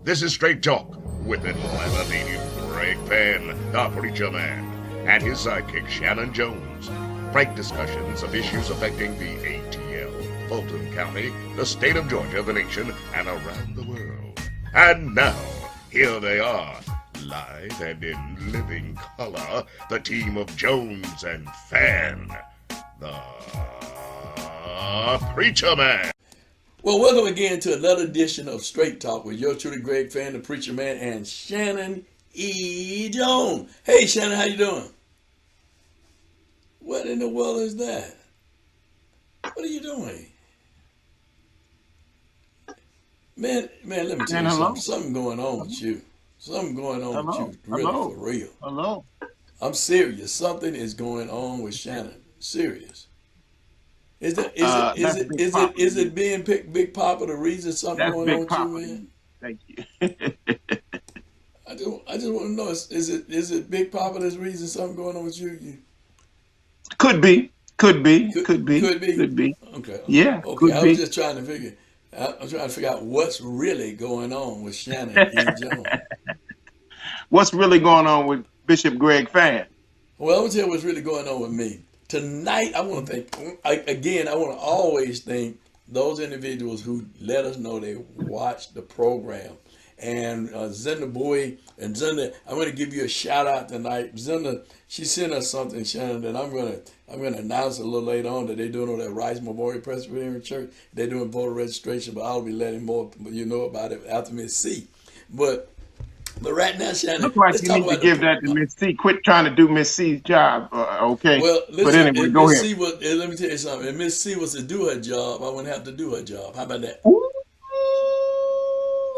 This is Straight Talk with an elevated Greg Fann, the preacher man, and his sidekick Shanan Jones. Frank discussions of issues affecting the ATL, Fulton County, the state of Georgia, the nation, and around the world. And now, here they are, live and in living color, the team of Jones and Fann, the preacher man. Well, welcome again to another edition of Straight Talk with your truly Greg Fann, the preacher man, and Shanan E. Jones. Hey, Shanan, how you doing? What in the world is that? What are you doing? Man, let me tell you something. Something going on with you. Something going on with you, really, for real. Hello. I'm serious. Something is going on with Shanan. Serious. Is it being Big Papa the reason something going on with you, man? Thank you. I just want to know, is it Big Papa that's the reason something going on with you? Could be. Could be. Okay. Yeah. Okay. I was just trying to figure. I'm trying to figure out what's really going on with Shanan E. Jones. What's really going on with Bishop Greg Fann? Well, I'm gonna tell you what's really going on with me. Tonight, I want to always thank those individuals who let us know they watched the program. And Zenda Boy and Zenda, I'm going to give you a shout out tonight. Zenda, she sent us something, Shannon, that I'm going to announce a little later on that they're doing on that Rice Memorial Presbyterian Church. They're doing voter registration, but I'll be letting more you know about it after Miss C. But right now, Shannon, looks like you need to give that to Miss C. Quit trying to do Miss C's job, okay? Well, listen, but anyway, go ahead. Let me tell you something. If Miss C was to do her job, I wouldn't have to do her job. How about that? Ooh.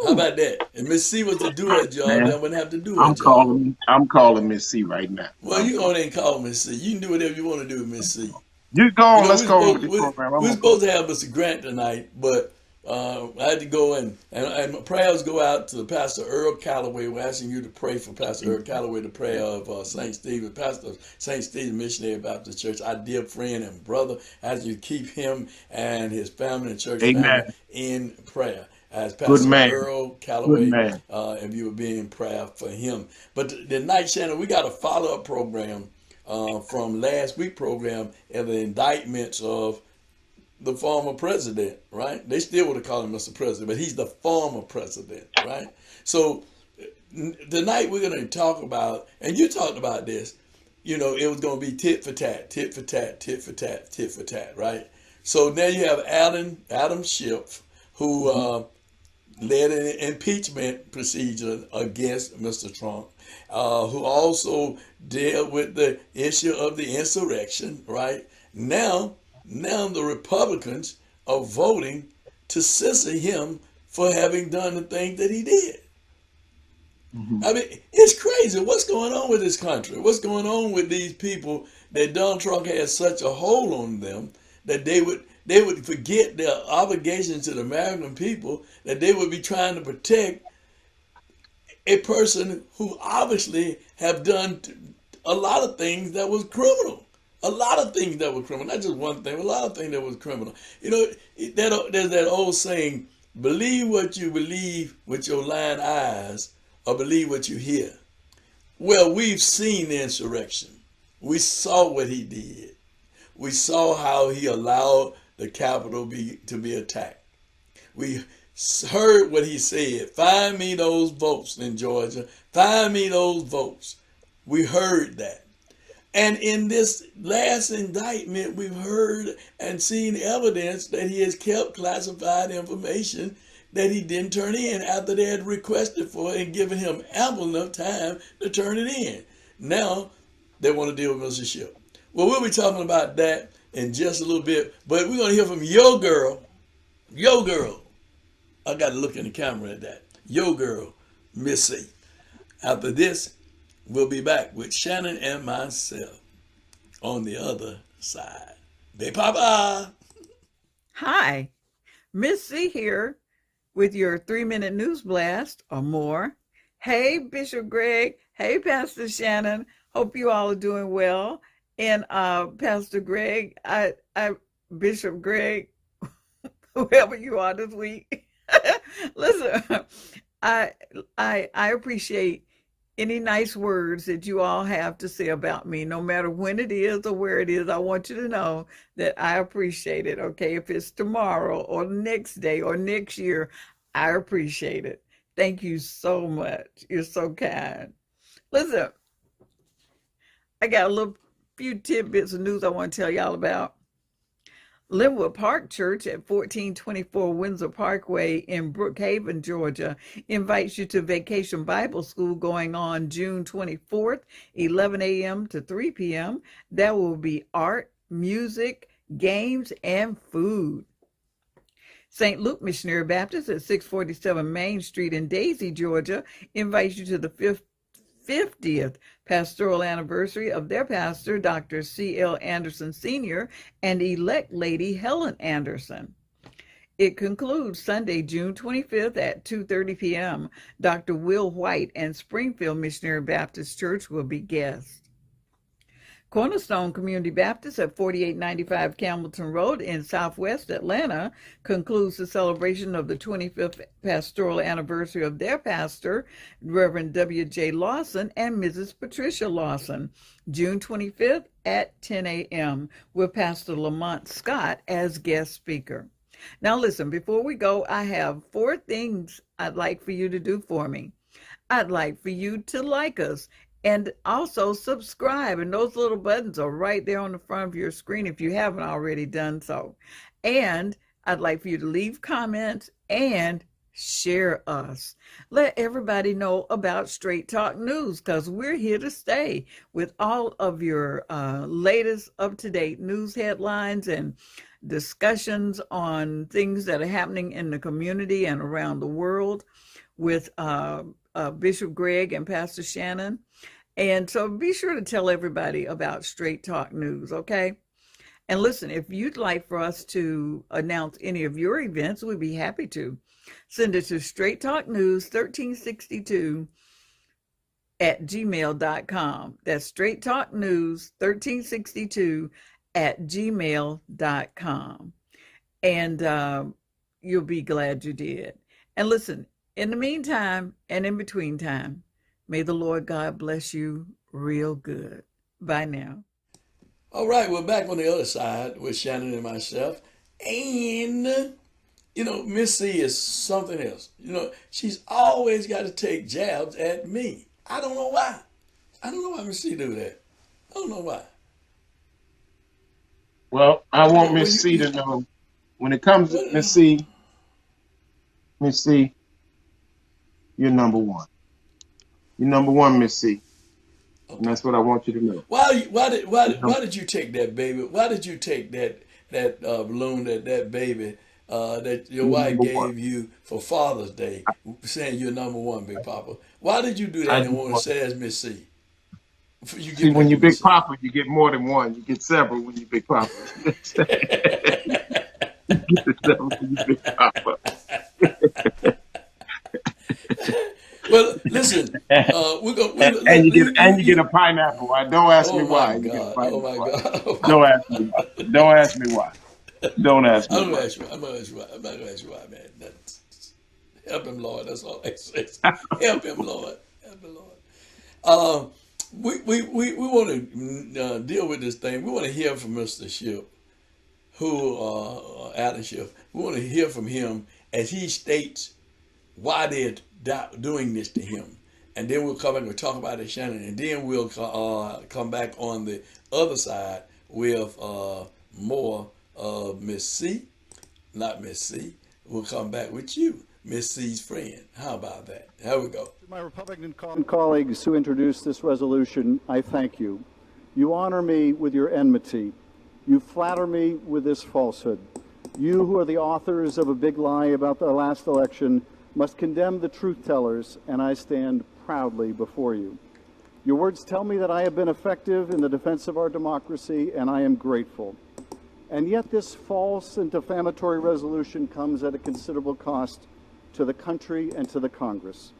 How about that? If Miss C was to do her job, I wouldn't have to do her job. I'm calling Miss C right now. Well, you go ahead and call Miss C. You can do whatever you want to do with Miss C. You go on. Let's go on with the program. We're supposed to have Mr. Grant tonight, but I had to go and my prayers go out to Pastor Earl Calloway. We're asking you to pray for Pastor Earl Calloway, the prayer of St. Stephen, Pastor St. Stephen Missionary Baptist Church, our dear friend and brother, as you keep him and his family and church family in prayer. As Pastor Earl Calloway, if you would be in prayer for him. But tonight, Shannon, we got a follow-up program from last week's program and the indictments of the former president, right? They still would have called him Mr. President, but he's the former president, right? So tonight we're going to talk about, and you talked about this, you know, it was going to be tit for tat, tit for tat, tit for tat, tit for tat, right? So now you have Adam Schiff, who led an impeachment procedure against Mr. Trump, who also dealt with the issue of the insurrection, right? Now the Republicans are voting to censor him for having done the thing that he did. Mm-hmm. I mean, it's crazy. What's going on with this country? What's going on with these people that Donald Trump has such a hold on them that they would forget their obligations to the American people, that they would be trying to protect a person who obviously have done a lot of things that was criminal. A lot of things that were criminal, not just one thing, a lot of things that was criminal. You know, there's that old saying, believe what you believe with your lying eyes or believe what you hear. Well, we've seen the insurrection. We saw what he did. We saw how he allowed the Capitol to be attacked. We heard what he said. Find me those votes in Georgia. Find me those votes. We heard that. And in this last indictment, we've heard and seen evidence that he has kept classified information that he didn't turn in after they had requested for it and given him ample enough time to turn it in. Now, they want to deal with Mr. Schiff. Well, we'll be talking about that in just a little bit, but we're going to hear from your girl. I got to look in the camera at that. Your girl, Miss C. After this, we'll be back with Shanan and myself on the other side. Big Papa. Hi, Miss C here with your 3-minute news blast or more. Hey, Bishop Greg. Hey, Pastor Shanan. Hope you all are doing well. And Pastor Greg, Bishop Greg, whoever you are this week. Listen, I I appreciate any nice words that you all have to say about me, no matter when it is or where it is. I want you to know that I appreciate it. Okay, if it's tomorrow or the next day or next year, I appreciate it. Thank you so much. You're so kind. Listen, I got a little few tidbits of news I want to tell y'all about. Linwood Park Church at 1424 Windsor Parkway in Brookhaven, Georgia, invites you to Vacation Bible School going on June 24th, 11 a.m. to 3 p.m. There will be art, music, games, and food. St. Luke Missionary Baptist at 647 Main Street in Daisy, Georgia, invites you to the 50th pastoral anniversary of their pastor, Dr. C.L. Anderson Sr., and elect Lady Helen Anderson. It concludes Sunday, June 25th at 2:30 p.m. Dr. Will White and Springfield Missionary Baptist Church will be guests. Cornerstone Community Baptist at 4895 Campbellton Road in Southwest Atlanta concludes the celebration of the 25th pastoral anniversary of their pastor, Reverend W.J. Lawson and Mrs. Patricia Lawson, June 25th at 10 a.m. with Pastor Lamont Scott as guest speaker. Now listen, before we go, I have 4 things I'd like for you to do for me. I'd like for you to like us and also subscribe. And those little buttons are right there on the front of your screen if you haven't already done so. And I'd like for you to leave comments and share us. Let everybody know about Straight Talk News, because we're here to stay with all of your latest up-to-date news headlines and discussions on things that are happening in the community and around the world with Bishop Greg and Pastor Shanan. And so be sure to tell everybody about Straight Talk News, okay? And listen, if you'd like for us to announce any of your events, we'd be happy to. Send it to Straight Talk News 1362 at gmail.com. That's Straight Talk News 1362 at gmail.com. And you'll be glad you did. And listen, in the meantime and in between time, may the Lord God bless you real good. Bye now. All right, we're back on the other side with Shannon and myself. And, Miss C is something else. She's always got to take jabs at me. I don't know why. I don't know why Miss C do that. I don't know why. Well, I want Miss C to know, when it comes to Miss C, you're number one. You're number one, Miss C. Okay. And that's what I want you to know. Why did you take that baby? Why did you take that balloon, that baby that your wife gave you for Father's Day, saying you're number one, Big Papa? Why did you do that and want to say as Miss C? See, when you're Big Papa, you get more than one. You get several when you're Big Papa. You get several when you're Big Papa. Well, listen, we're gonna and you get a pineapple. Don't ask me why. Oh my God! Don't ask me why. Don't ask me why. Don't ask me. I'm not gonna ask you why, man. Help him, Lord. That's all I say. Help him, Lord. Help him, Lord. We want to deal with this thing. We want to hear from Mr. Schiff, Adam Schiff. We want to hear from him as he states why they're doing this to him. And then we'll come back and talk about it, Shannon. And then we'll come back on the other side with more of Miss C. Not Miss C. We'll come back with you, Miss C's friend. How about that? Here we go. To my Republican colleagues who introduced this resolution, I thank you. You honor me with your enmity. You flatter me with this falsehood. You who are the authors of a big lie about the last election must condemn the truth-tellers, and I stand proudly before you. Your words tell me that I have been effective in the defense of our democracy, and I am grateful. And yet this false and defamatory resolution comes at a considerable cost to the country and to the Congress.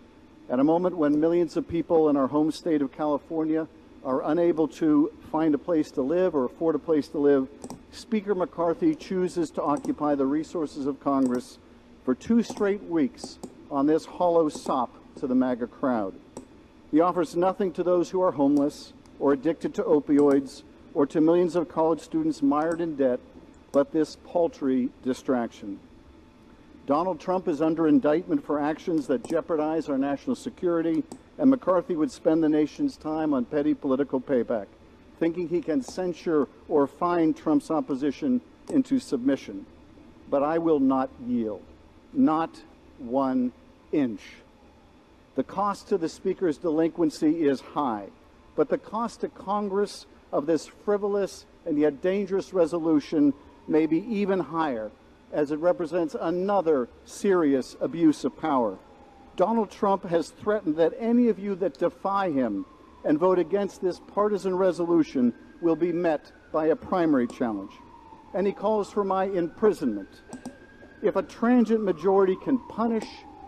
At a moment when millions of people in our home state of California are unable to find a place to live or afford a place to live, Speaker McCarthy chooses to occupy the resources of Congress for 2 straight weeks on this hollow sop to the MAGA crowd. He offers nothing to those who are homeless or addicted to opioids or to millions of college students mired in debt, but this paltry distraction. Donald Trump is under indictment for actions that jeopardize our national security, and McCarthy would spend the nation's time on petty political payback, thinking he can censure or fine Trump's opposition into submission. But I will not yield, not 1 inch. The cost to the Speaker's delinquency is high, but the cost to Congress of this frivolous and yet dangerous resolution may be even higher, as it represents another serious abuse of power. Donald Trump has threatened that any of you that defy him and vote against this partisan resolution will be met by a primary challenge. And he calls for my imprisonment. If a transient majority can punish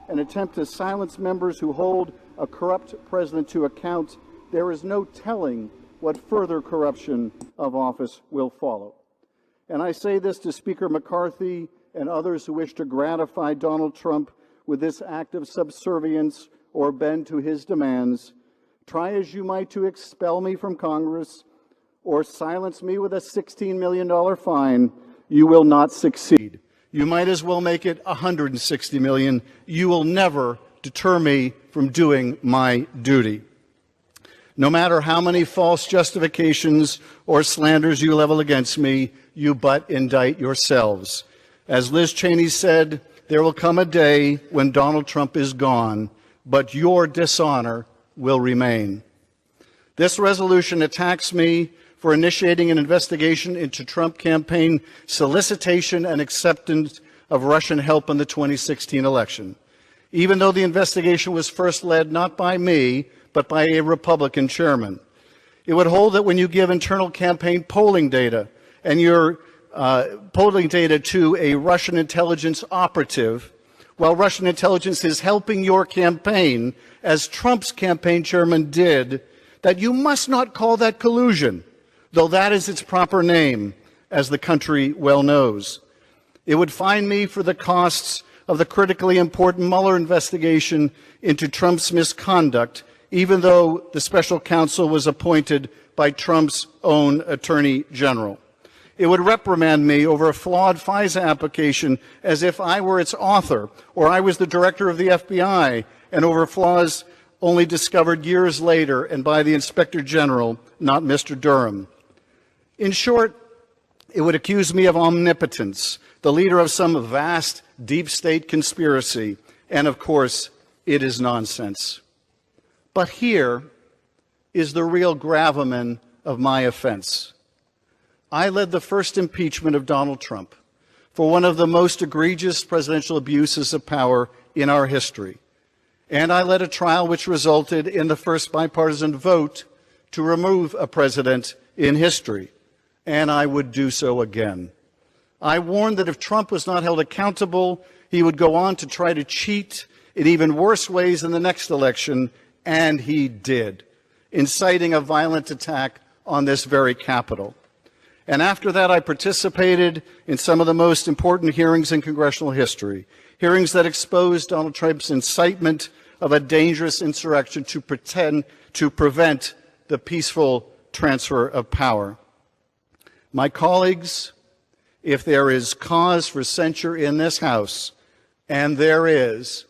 and attempt to silence members who hold a corrupt president to account, there is no telling what further corruption of office will follow. And I say this to Speaker McCarthy and others who wish to gratify Donald Trump with this act of subservience or bend to his demands. Try as you might to expel me from Congress or silence me with a $16 million fine, you will not succeed. You might as well make it $160 million. You will never deter me from doing my duty. No matter how many false justifications or slanders you level against me, you but indict yourselves. As Liz Cheney said, there will come a day when Donald Trump is gone, but your dishonor will remain. This resolution attacks me for initiating an investigation into Trump campaign solicitation and acceptance of Russian help in the 2016 election, even though the investigation was first led not by me, but by a Republican chairman. It would hold that when you give internal campaign polling data and your polling data to a Russian intelligence operative, while Russian intelligence is helping your campaign, as Trump's campaign chairman did, that you must not call that collusion, though that is its proper name, as the country well knows. It would fine me for the costs of the critically important Mueller investigation into Trump's misconduct, even though the special counsel was appointed by Trump's own attorney general. It would reprimand me over a flawed FISA application as if I were its author or I was the director of the FBI, and over flaws only discovered years later and by the Inspector General, not Mr. Durham. In short, it would accuse me of omnipotence, the leader of some vast deep state conspiracy, and of course, it is nonsense. But here is the real gravamen of my offense. I led the first impeachment of Donald Trump for one of the most egregious presidential abuses of power in our history. And I led a trial which resulted in the first bipartisan vote to remove a president in history. And I would do so again. I warned that if Trump was not held accountable, he would go on to try to cheat in even worse ways in the next election, and he did, inciting a violent attack on this very Capitol. And after that, I participated in some of the most important hearings in congressional history, hearings that exposed Donald Trump's incitement of a dangerous insurrection to prevent the peaceful transfer of power. My colleagues, if there is cause for censure in this House, and there is,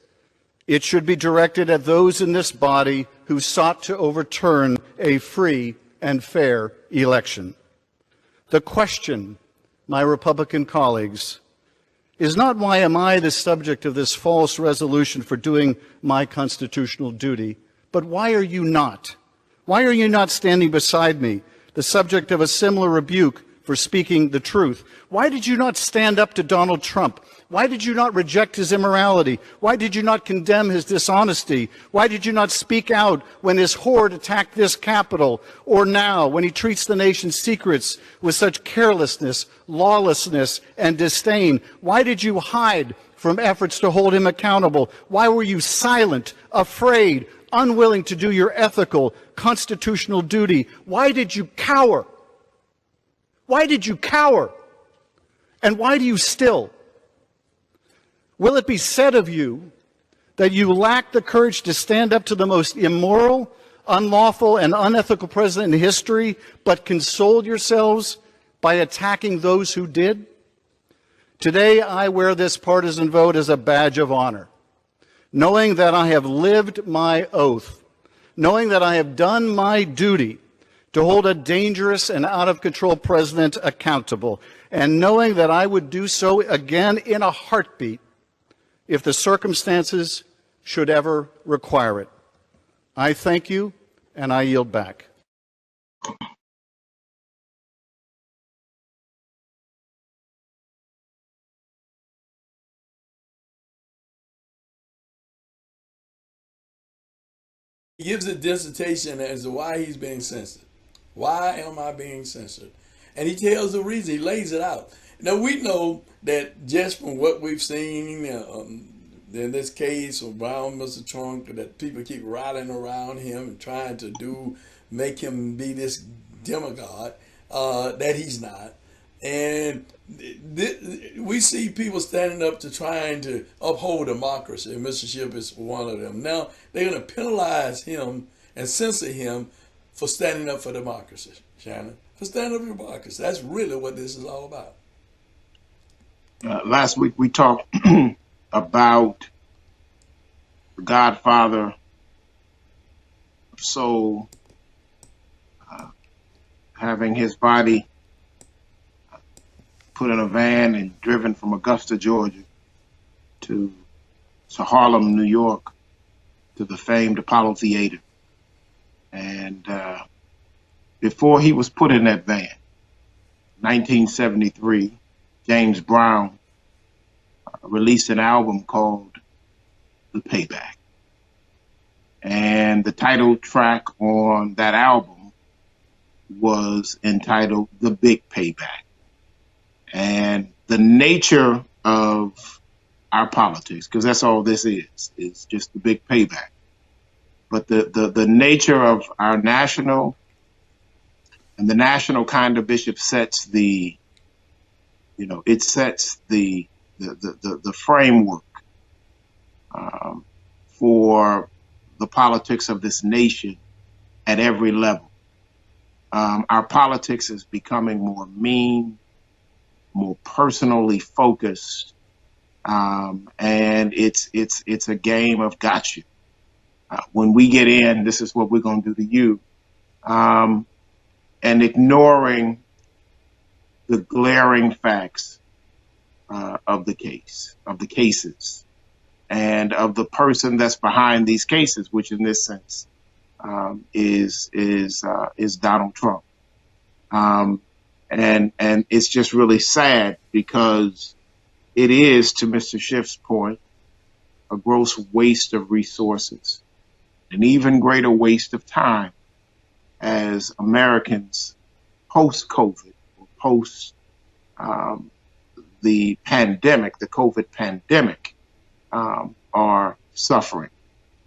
it should be directed at those in this body who sought to overturn a free and fair election. The question, my Republican colleagues, is not why am I the subject of this false resolution for doing my constitutional duty, but why are you not? Why are you not standing beside me, the subject of a similar rebuke for speaking the truth? Why did you not stand up to Donald Trump? Why did you not reject his immorality? Why did you not condemn his dishonesty? Why did you not speak out when his horde attacked this Capitol, or now when he treats the nation's secrets with such carelessness, lawlessness, and disdain? Why did you hide from efforts to hold him accountable? Why were you silent, afraid, unwilling to do your ethical, constitutional duty? Why did you cower? Why did you cower? And why do you still? Will it be said of you that you lack the courage to stand up to the most immoral, unlawful, and unethical president in history, but consoled yourselves by attacking those who did? Today, I wear this partisan vote as a badge of honor, knowing that I have lived my oath, knowing that I have done my duty to hold a dangerous and out-of-control president accountable, and knowing that I would do so again in a heartbeat if the circumstances should ever require it. I thank you, and I yield back. He gives a dissertation as to why he's being censored. Why am I being censored? And he tells the reason. He lays it out. Now, we know that just from what we've seen in this case around Mr. Trump, that people keep rallying around him and trying to make him be this demigod that he's not. And we see people standing up to trying to uphold democracy, and Mr. Schiff is one of them. Now, they're going to penalize him and censor him for standing up for democracy, Shannon. For standing up for democracy. That's really what this is all about. Last week we talked about the Godfather of Soul having his body put in a van and driven from Augusta, Georgia to Harlem, New York, to the famed Apollo Theater. And before he was put in that van, 1973, James Brown released an album called The Payback. And the title track on that album was entitled The Big Payback. And the nature of our politics, because that's all this is just the big payback. But the nature of our national, and the national kind of bishop sets the, it sets the framework for the politics of this nation at every level. Our politics is becoming more mean, more personally focused, and it's a game of gotcha. When we get in, this is what we're going to do to you, and ignoring the glaring facts of the cases, and of the person that's behind these cases, which in this sense is Donald Trump. And it's just really sad, because it is, to Mr. Schiff's point, a gross waste of resources, an even greater waste of time as Americans post-COVID, or post the pandemic, the COVID pandemic, are suffering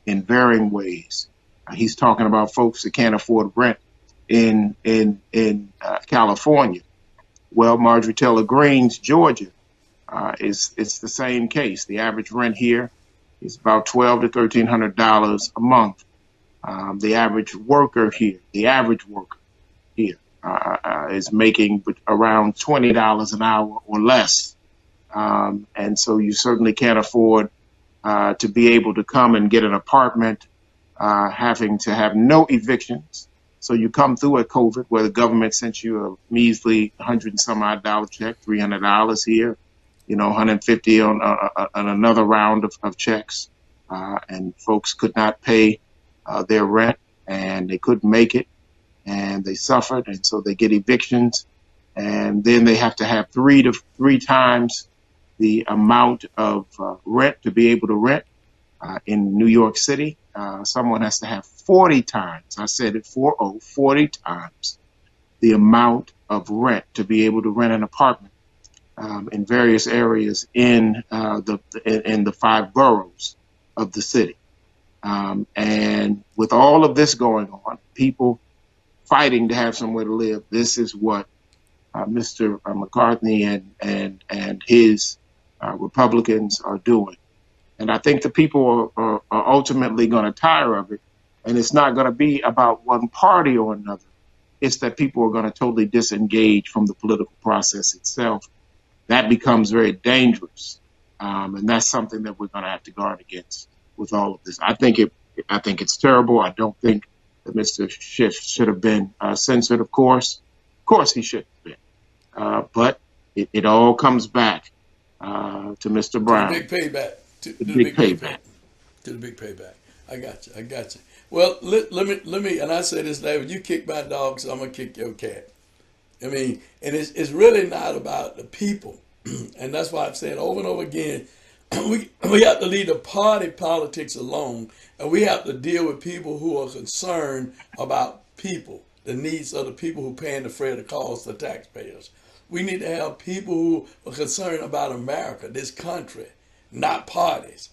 in varying ways. He's talking about folks that can't afford rent in California. Well, Marjorie Taylor Greene's Georgia, it's the same case. The average rent here is about $1,200 to $1,300 a month. The average worker here, is making around $20 an hour or less. And so you certainly can't afford to be able to come and get an apartment, having to have no evictions. So you come through at COVID, where the government sent you a measly $100 and some odd check, $300 here, $150 on another round of checks, and folks could not pay their rent, and they couldn't make it, and they suffered, and so they get evictions, and then they have to have three times the amount of rent to be able to rent. In New York City, someone has to have 40 times, I said it, 40 times the amount of rent to be able to rent an apartment in various areas in the 5 boroughs of the city. And with all of this going on, people fighting to have somewhere to live, this is what Mr. McCarthy and his Republicans are doing. And I think the people are ultimately going to tire of it. And it's not going to be about one party or another. It's that people are going to totally disengage from the political process itself. That becomes very dangerous. And that's something that we're going to have to guard against with all of this. I think it's terrible. I don't think that Mr. Schiff should have been censored, of course. Of course he should have been. But it all comes back to Mr. Brown. To the big payback. To the big payback. To the big payback. I got you. Well, let me, and I say this, David, you kick my dog, so I'm going to kick your cat. I mean, and it's really not about the people. And that's why I've said over and over again, we have to leave the party politics alone, and we have to deal with people who are concerned about people, the needs of the people who are paying the freight of cost, the taxpayers. We need to have people who are concerned about America, this country, not parties,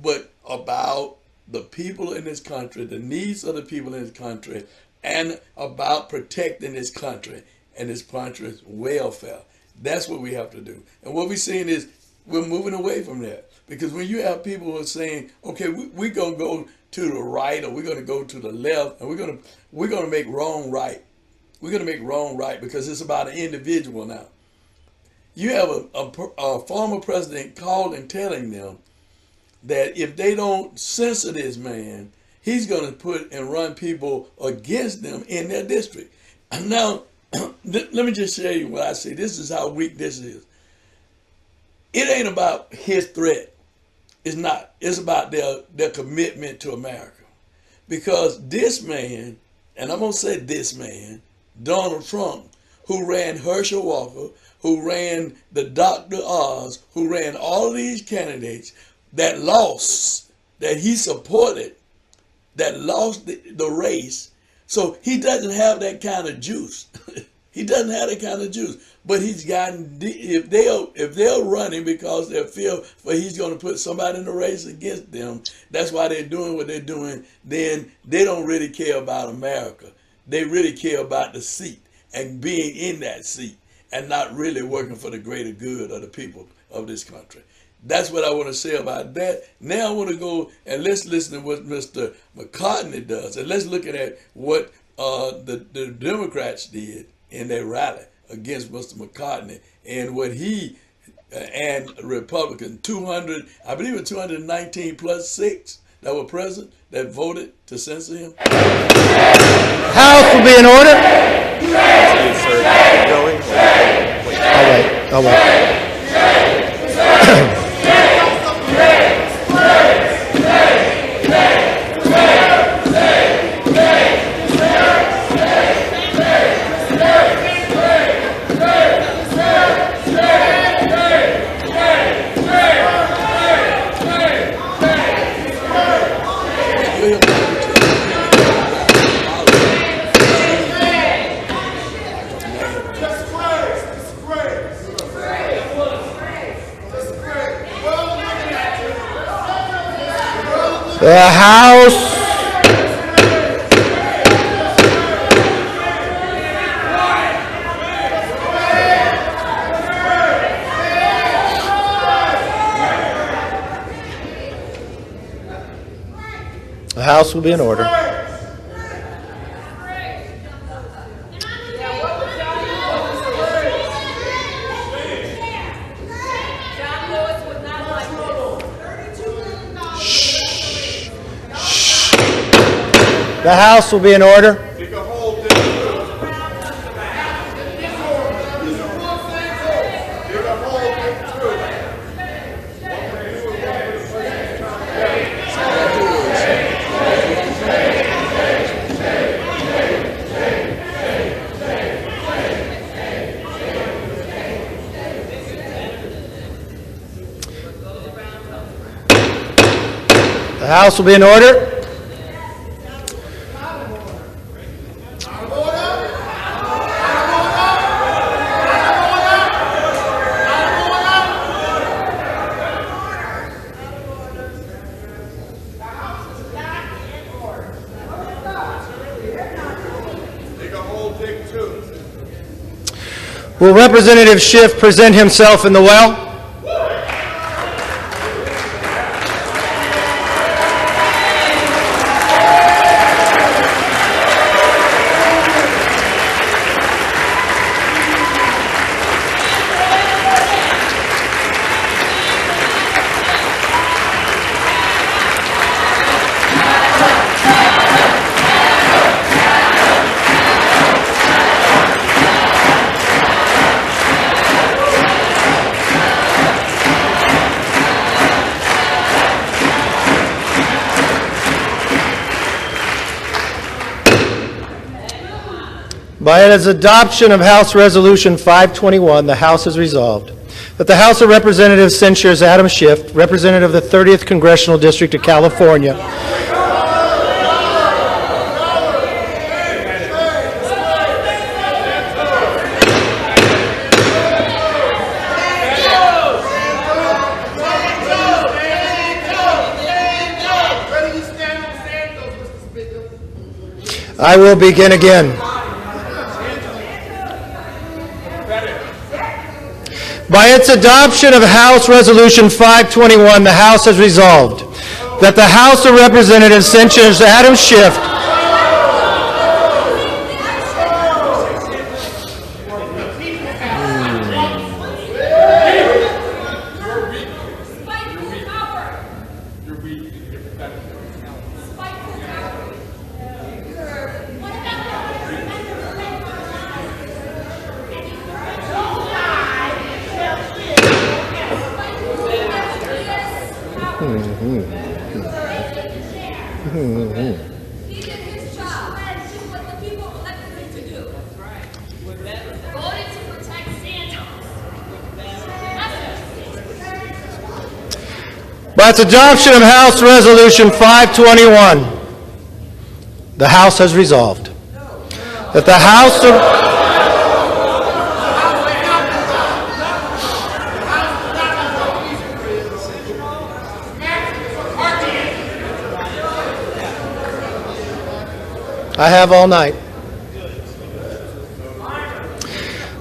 but about the people in this country, the needs of the people in this country, and about protecting this country and this country's welfare. That's what we have to do. And what we're seeing is we're moving away from that. Because when you have people who are saying, okay, we're going to go to the right or we're going to go to the left and we're going to make wrong right. We're going to make wrong right because it's about an individual now. You have a former president calling and telling them that if they don't censor this man, he's going to put and run people against them in their district. Now, let me just show you what I see. This is how weak this is. It ain't about his threat. It's not. It's about their commitment to America. Because this man, and I'm going to say this man, Donald Trump, who ran Herschel Walker, who ran the Dr. Oz, who ran all of these candidates that lost, that he supported, that lost the race. So he doesn't have that kind of juice. He doesn't have that kind of juice. But he's gotten, if they're running because they feel he's going to put somebody in the race against them, that's why they're doing what they're doing, then they don't really care about America. They really care about the seat and being in that seat and not really working for the greater good of the people of this country. That's what I want to say about that. Now I want to go and let's listen to what Mr. McCarthy does. And let's look at what the Democrats did in their rally against Mr. McCarthy and what he and Republican 200, I believe it was 219 plus 6 that were present that voted to censor him. House will be in order. I'll wait. The House will be in order. The House will be in order. The House will be in order. Will Representative Schiff present himself in the well? By its adoption of House Resolution 521, the House has resolved that the House of Representatives censures Adam Schiff, representative of the 30th Congressional District of California, I will begin again. By its adoption of House Resolution 521, the House has resolved that the House of Representatives censures Adam Schiff, He did his job. That's just what the people elected him to do. Voted to protect Santa. by its adoption of House Resolution 521, the House has resolved that the House of I have all night.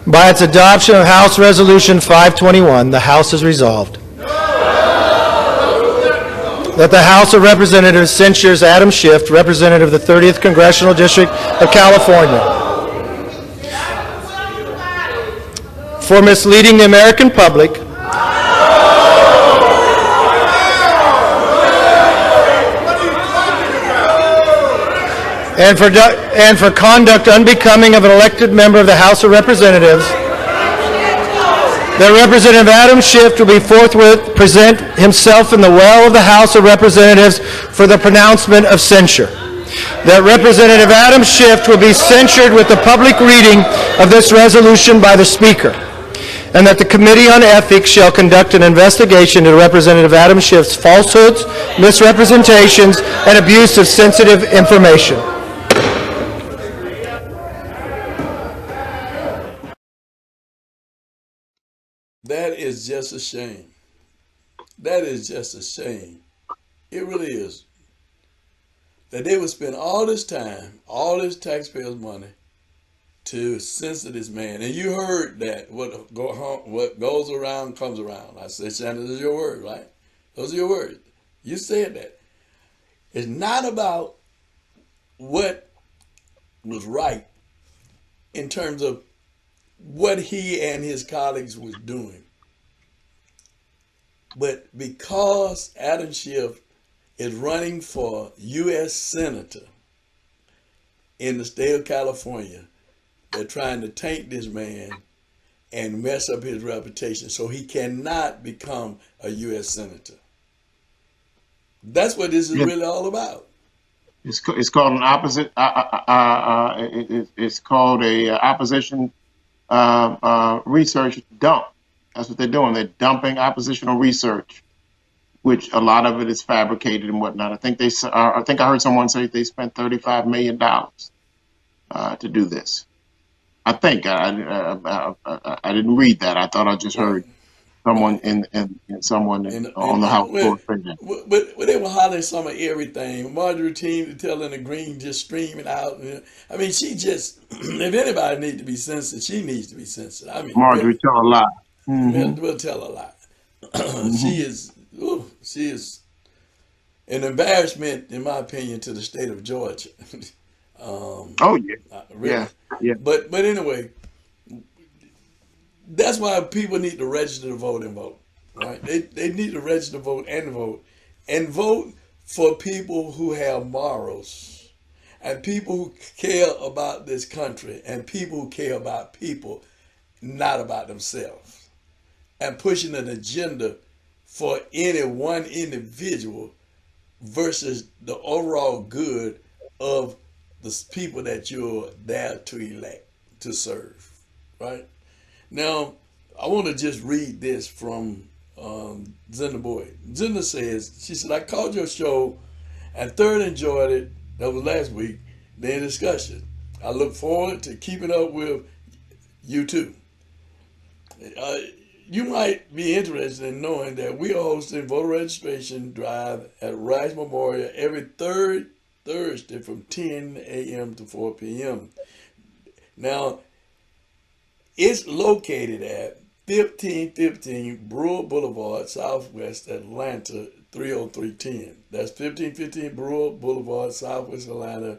By its adoption of House Resolution 521, the House has resolved that the House of Representatives censures Adam Schiff, representative of the 30th Congressional District of California, for misleading the American public and for conduct unbecoming of an elected member of the House of Representatives. That Representative Adam Schiff will be forthwith present himself in the well of the House of Representatives for the pronouncement of censure. That Representative Adam Schiff will be censured with the public reading of this resolution by the Speaker. And that the Committee on Ethics shall conduct an investigation into Representative Adam Schiff's falsehoods, misrepresentations, and abuse of sensitive information. That is just a shame. That is just a shame. It really is. That they would spend all this time, all this taxpayers' money to censor this man. And you heard that what goes around comes around. I said, Shannon, those are your words, right? Those are your words. You said that. It's not about what was right in terms of what he and his colleagues was doing. But because Adam Schiff is running for U.S. Senator in the state of California, they're trying to taint this man and mess up his reputation so he cannot become a U.S. Senator. That's what this is really all about. It's called an opposite. It's called a opposition research dump. That's what they're doing. They're dumping oppositional research, which a lot of it is fabricated and whatnot. I think I heard someone say they spent $35 million to do this. I think I didn't read that. I thought I just heard someone on the House floor say that. But they were hollering some of everything. Marjorie team telling the Green just streaming out. I mean, she just, if anybody needs to be censored, she needs to be censored. I mean, Marjorie tell a lie. Mm-hmm. We'll tell a lie. She is an embarrassment, in my opinion, to the state of Georgia. Really. Yeah. But anyway, that's why people need to register to vote and vote, right? They need to register to vote and vote for people who have morals and people who care about this country and people who care about people, not about themselves, and pushing an agenda for any one individual versus the overall good of the people that you're there to elect. to serve, right? Now, I want to just read this from Zenda Boyd. Zenda says, she said, I called your show and thoroughly enjoyed it. That was last week, the discussion. I look forward to keeping up with you too. You might be interested in knowing that we are hosting voter registration drive at Rice Memorial every third Thursday from 10 a.m. to 4 p.m. Now, it's located at 1515 Brewer Boulevard, Southwest Atlanta, 30310. That's 1515 Brewer Boulevard, Southwest Atlanta,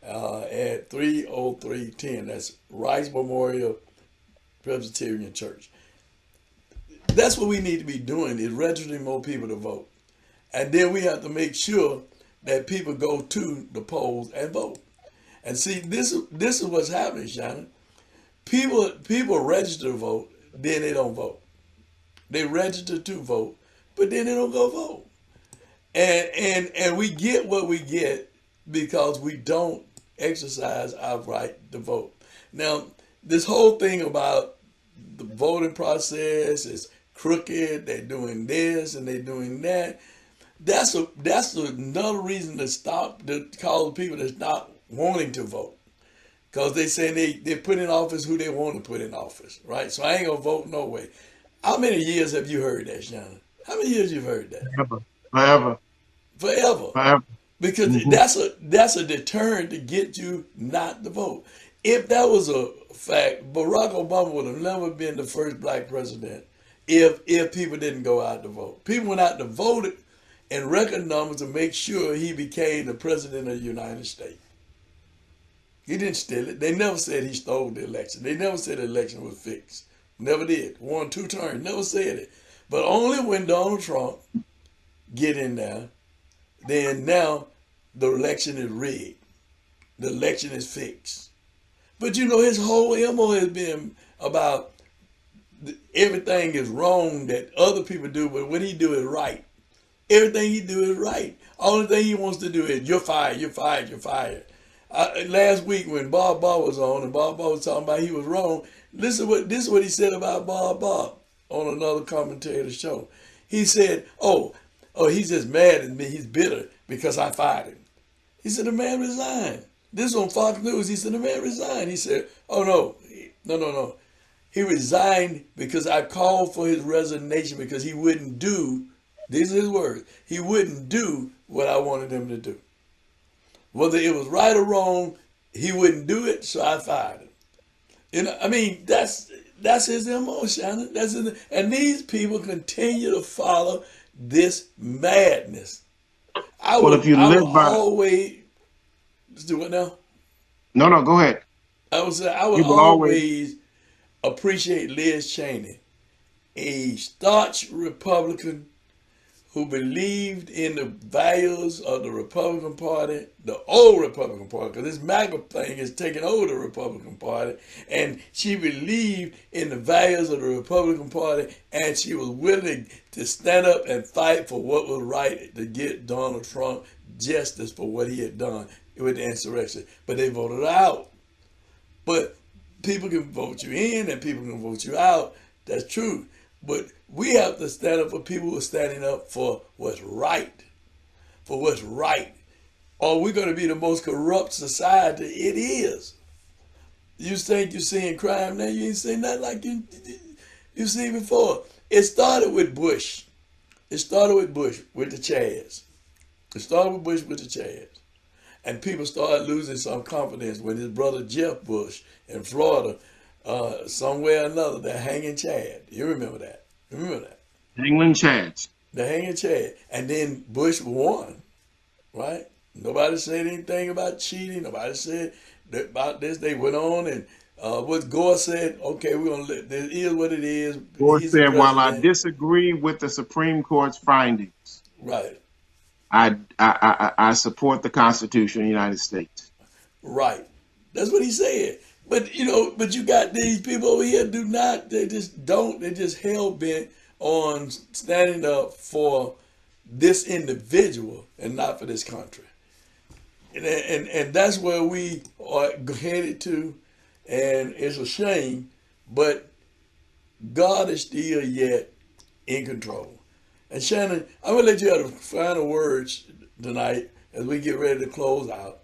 at 30310. That's Rice Memorial Presbyterian Church. That's what we need to be doing, is registering more people to vote. And then we have to make sure that people go to the polls and vote. And see, this is what's happening, Shanan. People register to vote, then they don't vote. They register to vote, but then they don't go vote. And we get what we get because we don't exercise our right to vote. Now, this whole thing about the voting process is crooked, they're doing this and they're doing that. That's another reason to call the people to stop wanting to vote. Because they say they put in office who they want to put in office, right? So I ain't gonna vote no way. How many years have you heard that, Shanan? How many years you've heard that? Forever. Because that's a deterrent to get you not to vote. If that was a fact, Barack Obama would have never been the first black president if people didn't go out to vote. People went out to vote in record numbers to make sure he became the president of the United States. He didn't steal it. They never said he stole the election. They never said the election was fixed. Never did. Won 2 terms. Never said it. But only when Donald Trump get in there, then now the election is rigged. The election is fixed. But you know, his whole MO has been about everything is wrong that other people do, but what he do is right. Everything he do is right. Only thing he wants to do is, you're fired, you're fired, you're fired. Last week when Bob was on, and Bob was talking about he was wrong, this is what he said about Bob on another commentator show. He said, oh, he's just mad at me, he's bitter because I fired him. He said, the man resigned. This on Fox News, he said, the man resigned. He said, oh no. He resigned because I called for his resignation because he wouldn't do, these are his words, he wouldn't do what I wanted him to do. Whether it was right or wrong, he wouldn't do it, so I fired him. You know, I mean, that's his MO, Shanan. And these people continue to follow this madness. I would always do it now. No, go ahead. I would always appreciate Liz Cheney, a staunch Republican who believed in the values of the Republican Party, the old Republican Party, because this MAGA thing is taking over the Republican Party, and she believed in the values of the Republican Party, and she was willing to stand up and fight for what was right to get Donald Trump justice for what he had done with the insurrection. But they voted her out. But people can vote you in and people can vote you out. That's true. But we have to stand up for people who are standing up for what's right. For what's right. Or we're going to be the most corrupt society it is. You think you're seeing crime now, you ain't seen nothing like you seen before. It started with Bush. With the Chads. And people started losing some confidence when his brother Jeff Bush in Florida, somewhere or another, they're hanging Chad. You remember that. Hanging Chads. The hanging Chad. And then Bush won, right? Nobody said anything about cheating. Nobody said about this. They went on and what Gore said, okay, we're going to let this is what it is. Gore said, while I disagree with the Supreme Court's findings, right, I support the Constitution of the United States. Right. That's what he said. But you got these people over here they're just hell bent on standing up for this individual and not for this country. And that's where we are headed to. And it's a shame, but God is still yet in control. And Shannon, I'm gonna let you have the final words tonight as we get ready to close out,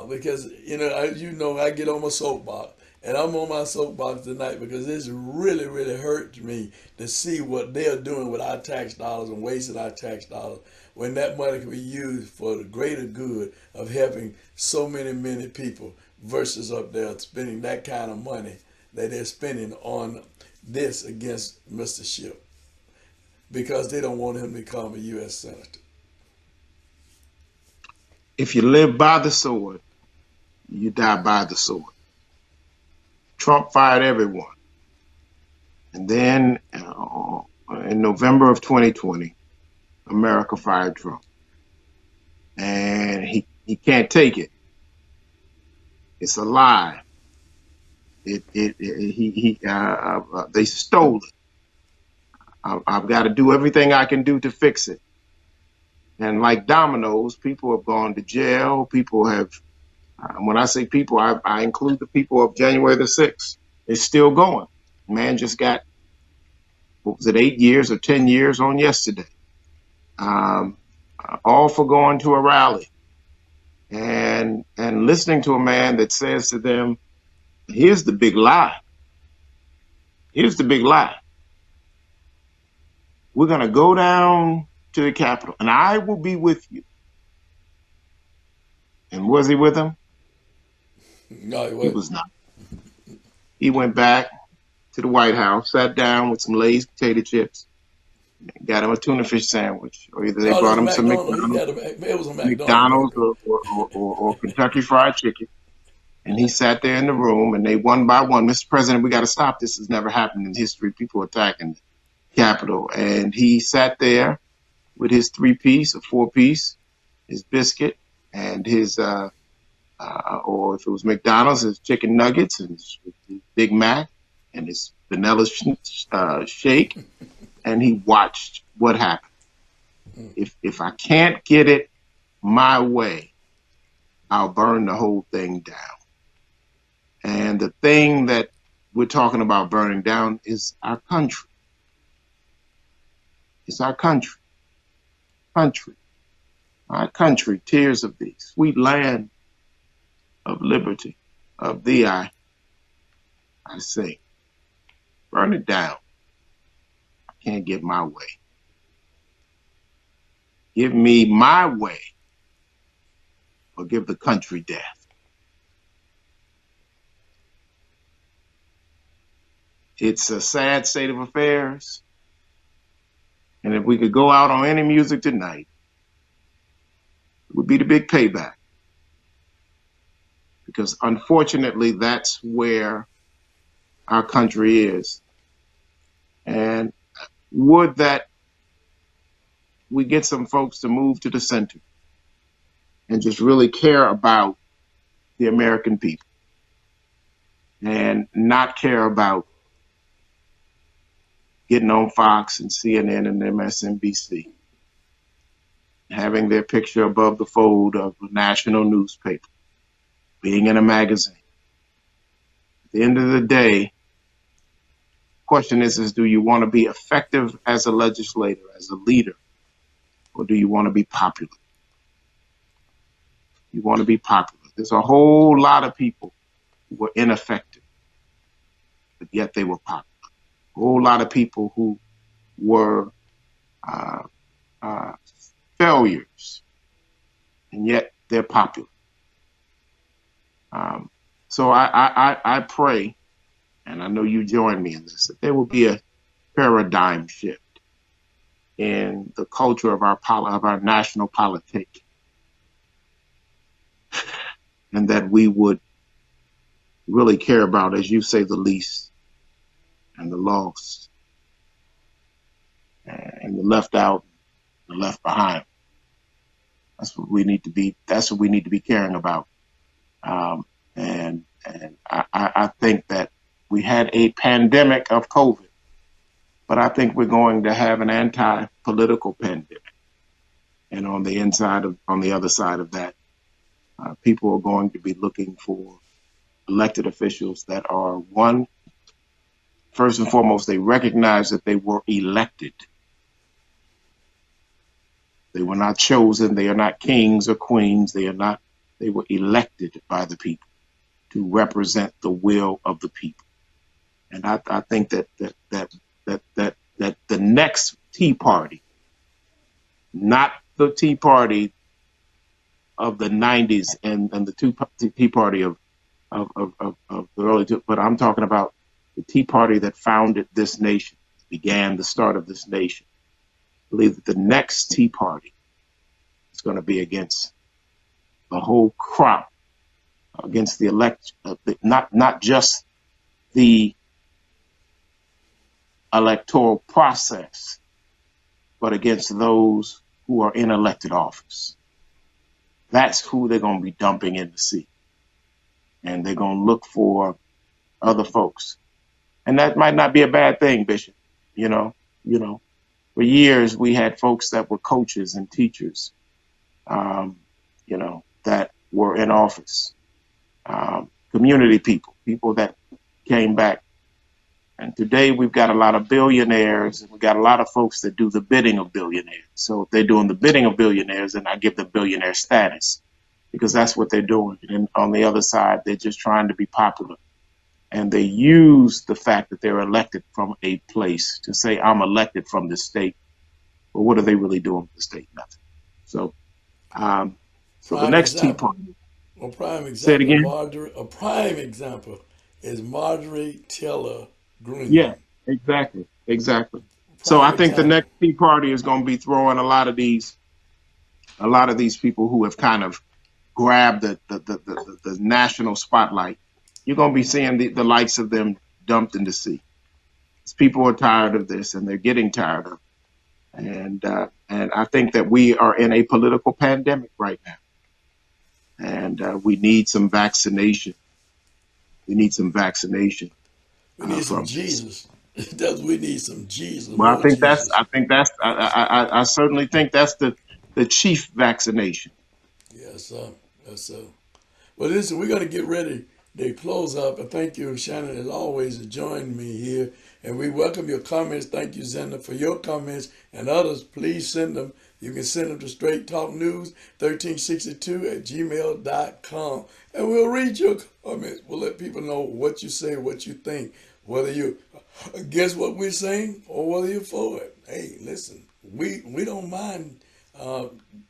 because I get on my soapbox, and I'm on my soapbox tonight because this really, really hurts me to see what they're doing with our tax dollars and wasting our tax dollars when that money can be used for the greater good of helping so many, many people versus up there spending that kind of money that they're spending on this against Mr. Schiff because they don't want him to become a U.S. Senator. If you live by the sword, you die by the sword. Trump fired everyone. And then in November of 2020, America fired Trump. And he can't take it. It's a lie. They stole it. I've got to do everything I can do to fix it. And like dominoes, people have gone to jail. People have, when I say people, I include the people of January the 6th. It's still going. Man just got, 8 years or 10 years on yesterday. All for going to a rally and listening to a man that says to them, here's the big lie. Here's the big lie. We're going to go down to the Capitol, and I will be with you. And was he with them? No, he was not. He went back to the White House, sat down with some Lay's potato chips, got him a tuna fish sandwich, or either they brought him some McDonald's or Kentucky Fried Chicken. And he sat there in the room, and they one by one, Mr. President, we got to stop this. Has never happened in history. People attacking the Capitol. And he sat there with his 3-piece or 4-piece, his biscuit, and his, or if it was McDonald's, his chicken nuggets and his Big Mac and his vanilla shake. And he watched what happened. If I can't get it my way, I'll burn the whole thing down. And the thing that we're talking about burning down is our country. It's our country. Our country, tears of thee, sweet land of liberty, of thee I sing. Burn it down. I can't get my way. Give me my way, or give the country death. It's a sad state of affairs. And if we could go out on any music tonight, it would be the big payback. Because unfortunately, that's where our country is. And would that we get some folks to move to the center and just really care about the American people and not care about getting on Fox and CNN and MSNBC, having their picture above the fold of a national newspaper, being in a magazine. At the end of the day, the question is do you want to be effective as a legislator, as a leader, or do you want to be popular? You want to be popular. There's a whole lot of people who were ineffective, but yet they were popular. A whole lot of people who were failures, and yet they're popular. So I pray, and I know you join me in this, that there will be a paradigm shift in the culture of our national politics, and that we would really care about, as you say, the least and the lost and the left out, the left behind. That's what we need to be. That's what we need to be caring about. And I think that we had a pandemic of COVID, but I think we're going to have an anti-political pandemic. And on the other side of that, people are going to be looking for elected officials that are, one, first and foremost, they recognize that they were elected. They were not chosen. They are not kings or queens. They were elected by the people to represent the will of the people. And I think that the next Tea Party, not the Tea Party of the 90s and the Tea Party of the early, but I'm talking about the Tea Party that founded this nation, began the start of this nation. I believe that the next Tea Party is going to be against the whole crop, against the not just the electoral process, but against those who are in elected office. That's who they're going to be dumping in the sea. And they're going to look for other folks. And that might not be a bad thing, Bishop. You know, for years we had folks that were coaches and teachers, that were in office, community people that came back. And today we've got a lot of billionaires, and we've got a lot of folks that do the bidding of billionaires. So if they're doing the bidding of billionaires, then I give them billionaire status, because that's what they're doing. And on the other side, they're just trying to be popular. And they use the fact that they're elected from a place to say, I'm elected from this state. But what are they really doing with the state? Nothing. So, the next Tea Party. A prime example. Say it again. A prime example is Marjorie Taylor Greene. Yeah, exactly. So I think the next Tea Party is going to be throwing a lot of these people who have kind of grabbed the national spotlight. You're going to be seeing the likes of them dumped in the sea. People are tired of this, and they're getting tired of it. And I think that we are in a political pandemic right now. And we need some vaccination. We need some Jesus. We need some Jesus. Well, I certainly think that's the chief vaccination. Yes, sir. Well, listen, we're going to get ready to close up. And thank you, Shanan, as always, for joining me here. And we welcome your comments. Thank you, Zenda, for your comments. And others, please send them. You can send them to Straight Talk News 1362 at gmail.com. And we'll read your comments. We'll let people know what you say, what you think, whether you're against what we're saying or whether you're for it. Hey, listen, we don't mind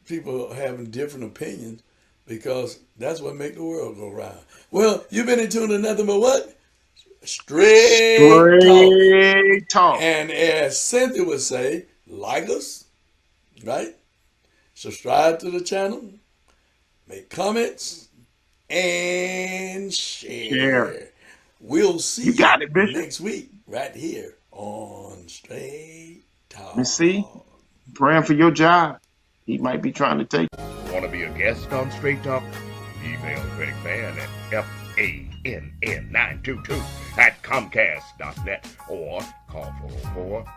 people having different opinions, because that's what makes the world go round. Well, you've been in tune to nothing but what? Straight talk. And as Cynthia would say, like us, right? Subscribe to the channel, make comments, and share. We'll see you next week right here on Straight Talk. Miss C, praying for your job. He might be trying to take. Want to be a guest on Straight Talk? Email Greg Fann at FANN922 at Comcast.net or call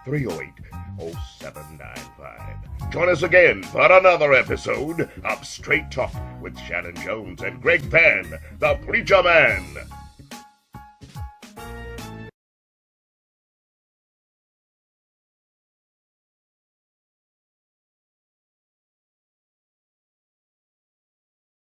404-308-0795. Join us again for another episode of Straight Talk with Shanan Jones and Greg Fann, the Preacher Man.